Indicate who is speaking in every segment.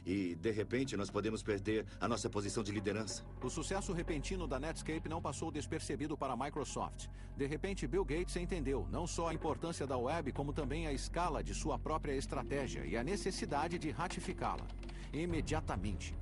Speaker 1: e, de repente, nós podemos perder a nossa posição de liderança.
Speaker 2: O sucesso repentino da Netscape não passou despercebido para a Microsoft. De repente, Bill Gates entendeu não só a importância da web, como também a escala de sua própria estratégia e a necessidade de ratificá-la. Imediatamente.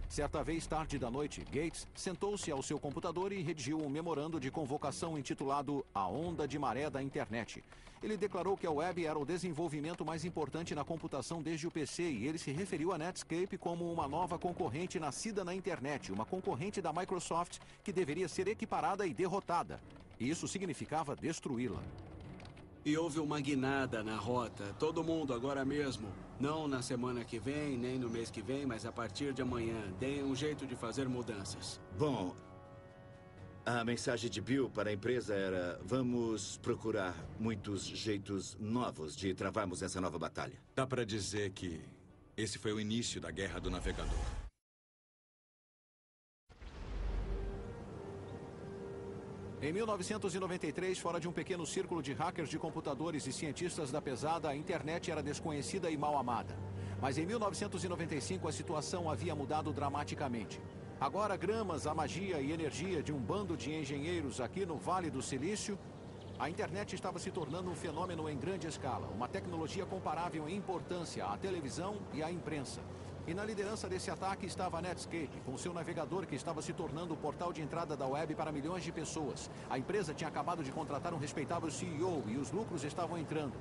Speaker 2: Certa vez, tarde da noite, Gates sentou-se ao seu computador e redigiu um memorando de convocação intitulado A Onda de Maré da Internet. Ele declarou que a web era o desenvolvimento mais importante na computação desde o PC e ele se referiu a Netscape como uma nova concorrente nascida na internet, uma concorrente da Microsoft que deveria ser equiparada e derrotada. Isso significava destruí-la.
Speaker 3: E houve uma guinada na rota. Todo mundo agora mesmo. Não na semana que vem, nem no mês que vem, mas a partir de amanhã. Deem um jeito de fazer mudanças.
Speaker 1: Bom, a mensagem de Bill para a empresa era: vamos procurar muitos jeitos novos de travarmos essa nova batalha.
Speaker 4: Dá para dizer que esse foi o início da Guerra do Navegador.
Speaker 2: Em 1993, fora de um pequeno círculo de hackers de computadores e cientistas da pesada, a internet era desconhecida e mal amada. Mas em 1995, a situação havia mudado dramaticamente. Agora, gramas a magia e energia de um bando de engenheiros aqui no Vale do Silício, a internet estava se tornando um fenômeno em grande escala, uma tecnologia comparável em importância à televisão e à imprensa. E na liderança desse ataque estava a Netscape, com seu navegador que estava se tornando o portal de entrada da web para milhões de pessoas. A empresa tinha acabado de contratar um respeitável CEO e os lucros estavam entrando.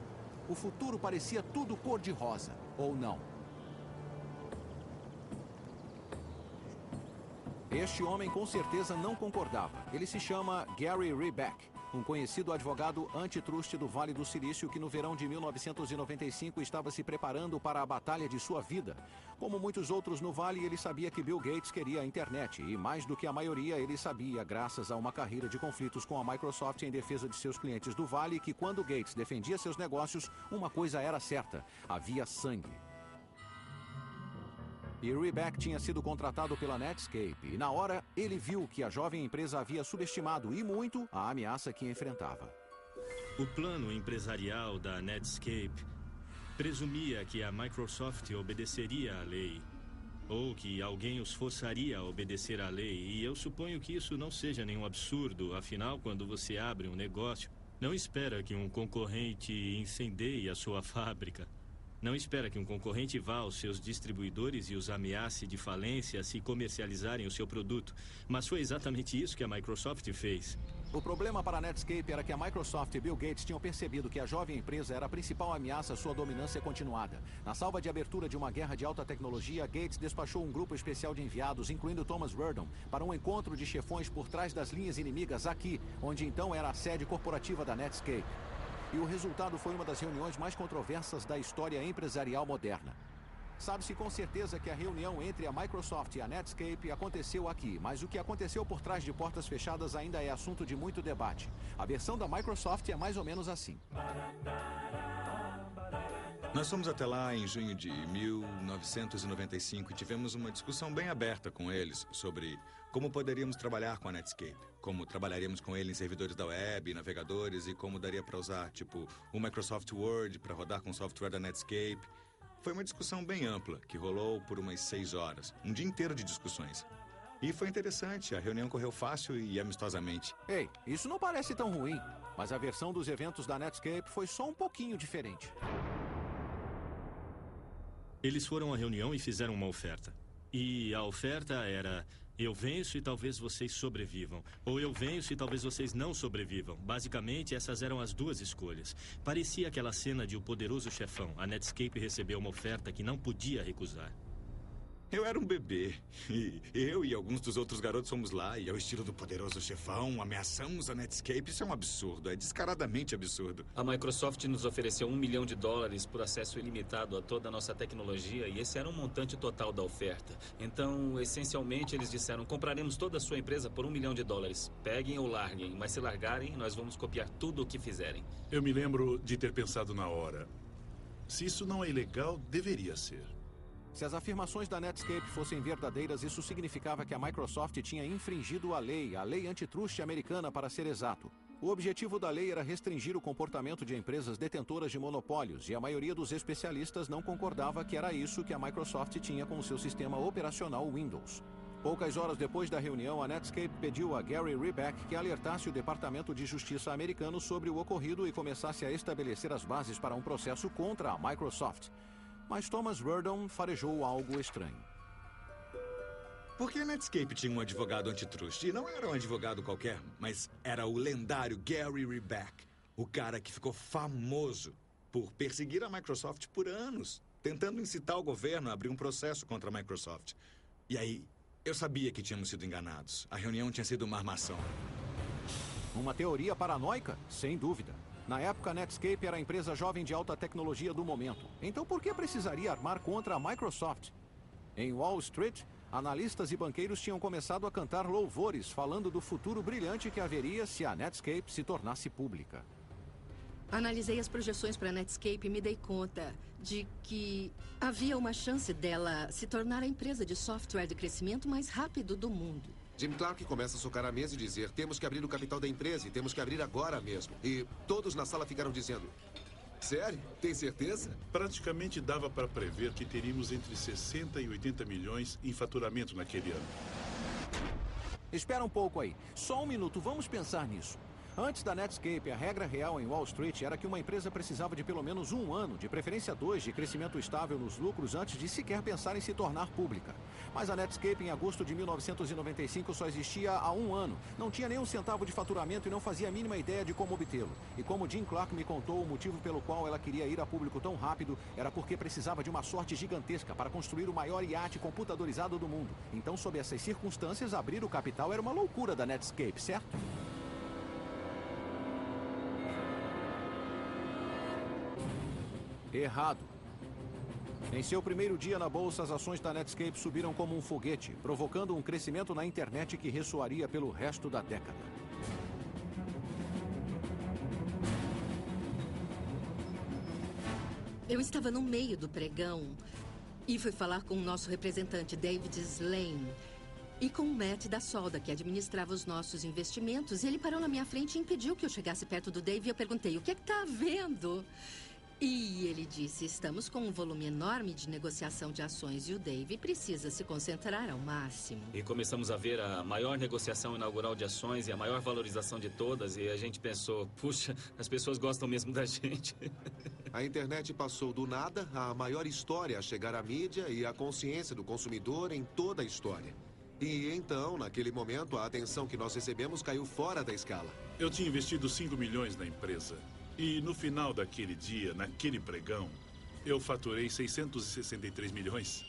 Speaker 2: O futuro parecia tudo cor-de-rosa, ou não. Este homem com certeza não concordava. Ele se chama Gary Rebeck, um conhecido advogado antitrust do Vale do Silício que no verão de 1995 estava se preparando para a batalha de sua vida. Como muitos outros no Vale, ele sabia que Bill Gates queria a internet e, mais do que a maioria, ele sabia, graças a uma carreira de conflitos com a Microsoft em defesa de seus clientes do Vale, que quando Gates defendia seus negócios, uma coisa era certa: havia sangue. E Rebeck tinha sido contratado pela Netscape e, na hora, ele viu que a jovem empresa havia subestimado e muito a ameaça que enfrentava.
Speaker 5: O plano empresarial da Netscape presumia que a Microsoft obedeceria à lei, ou que alguém os forçaria a obedecer à lei, e eu suponho que isso não seja nenhum absurdo. Afinal, quando você abre um negócio, não espera que um concorrente incendeie a sua fábrica. Não espera que um concorrente vá aos seus distribuidores e os ameace de falência se comercializarem o seu produto. Mas foi exatamente isso que a Microsoft fez.
Speaker 2: O problema para a Netscape era que a Microsoft e Bill Gates tinham percebido que a jovem empresa era a principal ameaça à sua dominância continuada. Na salva de abertura de uma guerra de alta tecnologia, Gates despachou um grupo especial de enviados, incluindo Thomas Werdon, para um encontro de chefões por trás das linhas inimigas aqui, onde então era a sede corporativa da Netscape. E o resultado foi uma das reuniões mais controversas da história empresarial moderna. Sabe-se com certeza que a reunião entre a Microsoft e a Netscape aconteceu aqui, mas o que aconteceu por trás de portas fechadas ainda é assunto de muito debate. A versão da Microsoft é mais ou menos assim.
Speaker 4: Nós fomos até lá em junho de 1995 e tivemos uma discussão bem aberta com eles sobre como poderíamos trabalhar com a Netscape, como trabalharíamos com ele em servidores da web, navegadores e como daria para usar, tipo, o Microsoft Word para rodar com o software da Netscape. Foi uma discussão bem ampla, que rolou por umas 6 horas, um dia inteiro de discussões. E foi interessante, a reunião correu fácil e amistosamente.
Speaker 2: Ei, isso não parece tão ruim, mas a versão dos eventos da Netscape foi só um pouquinho diferente.
Speaker 5: Eles foram à reunião e fizeram uma oferta. E a oferta era: eu venço e talvez vocês sobrevivam. Ou eu venço e talvez vocês não sobrevivam. Basicamente, essas eram as duas escolhas. Parecia aquela cena de O Poderoso Chefão. A Netscape recebeu uma oferta que não podia recusar.
Speaker 4: Eu era um bebê, e eu e alguns dos outros garotos fomos lá, e ao estilo do Poderoso Chefão, ameaçamos a Netscape. Isso é um absurdo, é descaradamente absurdo.
Speaker 6: A Microsoft nos ofereceu $1 milhão por acesso ilimitado a toda a nossa tecnologia, e esse era um montante total da oferta. Então, essencialmente, eles disseram: compraremos toda a sua empresa por $1 milhão. Peguem ou larguem, mas se largarem, nós vamos copiar tudo o que fizerem.
Speaker 7: Eu me lembro de ter pensado na hora: se isso não é ilegal, deveria ser.
Speaker 2: Se as afirmações da Netscape fossem verdadeiras, isso significava que a Microsoft tinha infringido a lei antitrust americana, para ser exato. O objetivo da lei era restringir o comportamento de empresas detentoras de monopólios, e a maioria dos especialistas não concordava que era isso que a Microsoft tinha com o seu sistema operacional Windows. Poucas horas depois da reunião, a Netscape pediu a Gary Reback que alertasse o Departamento de Justiça americano sobre o ocorrido e começasse a estabelecer as bases para um processo contra a Microsoft. Mas Thomas Verdon farejou algo estranho.
Speaker 4: Porque a Netscape tinha um advogado antitrust. E não era um advogado qualquer, mas era o lendário Gary Reback. O cara que ficou famoso por perseguir a Microsoft por anos, tentando incitar o governo a abrir um processo contra a Microsoft. E aí, eu sabia que tínhamos sido enganados. A reunião tinha sido uma armação.
Speaker 2: Uma teoria paranoica? Sem dúvida. Na época, a Netscape era a empresa jovem de alta tecnologia do momento. Então, por que precisaria armar contra a Microsoft? Em Wall Street, analistas e banqueiros tinham começado a cantar louvores, falando do futuro brilhante que haveria se a Netscape se tornasse pública.
Speaker 8: Analisei as projeções para a Netscape e me dei conta de que havia uma chance dela se tornar a empresa de software de crescimento mais rápido do mundo.
Speaker 9: Jim Clark começa a socar a mesa e dizer: temos que abrir o capital da empresa e temos que abrir agora mesmo. E todos na sala ficaram dizendo: sério? Tem certeza?
Speaker 7: Praticamente dava para prever que teríamos entre 60 e 80 milhões em faturamento naquele ano.
Speaker 2: Espera um pouco aí. Só um minuto, vamos pensar nisso. Antes da Netscape, a regra real em Wall Street era que uma empresa precisava de pelo menos 1 ano, de preferência 2, de crescimento estável nos lucros antes de sequer pensar em se tornar pública. Mas a Netscape, em agosto de 1995, só existia há 1 ano. Não tinha nem um centavo de faturamento e não fazia a mínima ideia de como obtê-lo. E como Jim Clark me contou, o motivo pelo qual ela queria ir a público tão rápido era porque precisava de uma sorte gigantesca para construir o maior iate computadorizado do mundo. Então, sob essas circunstâncias, abrir o capital era uma loucura da Netscape, certo? Errado. Em seu primeiro dia na bolsa, as ações da Netscape subiram como um foguete, provocando um crescimento na internet que ressoaria pelo resto da década.
Speaker 8: Eu estava no meio do pregão e fui falar com o nosso representante, David Slane, e com o Matt da Solda, que administrava os nossos investimentos. Ele parou na minha frente e impediu que eu chegasse perto do Dave e eu perguntei: o que é que está havendo? E ele disse: estamos com um volume enorme de negociação de ações e o Dave precisa se concentrar ao máximo.
Speaker 6: E começamos a ver a maior negociação inaugural de ações e a maior valorização de todas. E a gente pensou: puxa, as pessoas gostam mesmo da gente.
Speaker 9: A internet passou do nada à maior história a chegar à mídia e à consciência do consumidor em toda a história. E então, naquele momento, a atenção que nós recebemos caiu fora da escala.
Speaker 7: Eu tinha investido 5 milhões na empresa. E no final daquele dia, naquele pregão, eu faturei 663 milhões.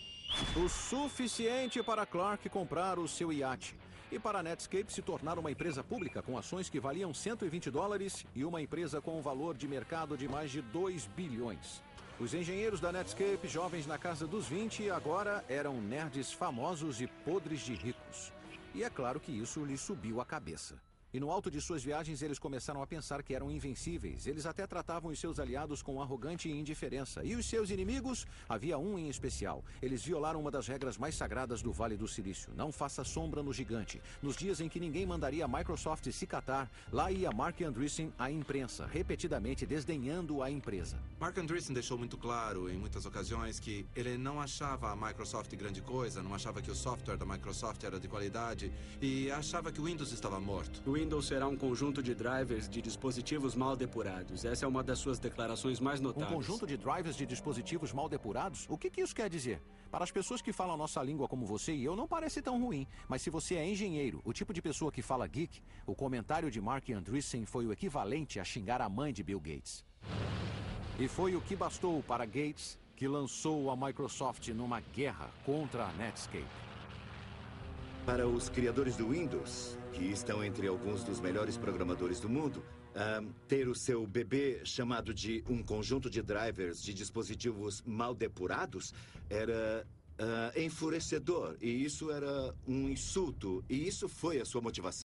Speaker 2: O suficiente para Clark comprar o seu iate. E para a Netscape se tornar uma empresa pública com ações que valiam $120 e uma empresa com um valor de mercado de mais de 2 bilhões. Os engenheiros da Netscape, jovens na casa dos 20, agora eram nerds famosos e podres de ricos. E é claro que isso lhes subiu a cabeça. E no alto de suas viagens, eles começaram a pensar que eram invencíveis. Eles até tratavam os seus aliados com arrogante indiferença. E os seus inimigos? Havia um em especial. Eles violaram uma das regras mais sagradas do Vale do Silício. Não faça sombra no gigante. Nos dias em que ninguém mandaria a Microsoft se catar, lá ia Marc Andreessen à imprensa, repetidamente desdenhando a empresa.
Speaker 10: Marc Andreessen deixou muito claro, em muitas ocasiões, que ele não achava a Microsoft grande coisa, não achava que o software da Microsoft era de qualidade e achava que o Windows estava morto.
Speaker 3: O Windows será um conjunto de drivers de dispositivos mal depurados. Essa é uma das suas declarações mais notáveis.
Speaker 2: Um conjunto de drivers de dispositivos mal depurados? O que isso quer dizer? Para as pessoas que falam a nossa língua como você e eu, não parece tão ruim. Mas se você é engenheiro, o tipo de pessoa que fala geek, o comentário de Marc Andreessen foi o equivalente a xingar a mãe de Bill Gates. E foi o que bastou para Gates, que lançou a Microsoft numa guerra contra a Netscape.
Speaker 1: Para os criadores do Windows, que estão entre alguns dos melhores programadores do mundo, ter o seu bebê chamado de um conjunto de drivers de dispositivos mal depurados era enfurecedor. E isso era um insulto. E isso foi a sua motivação.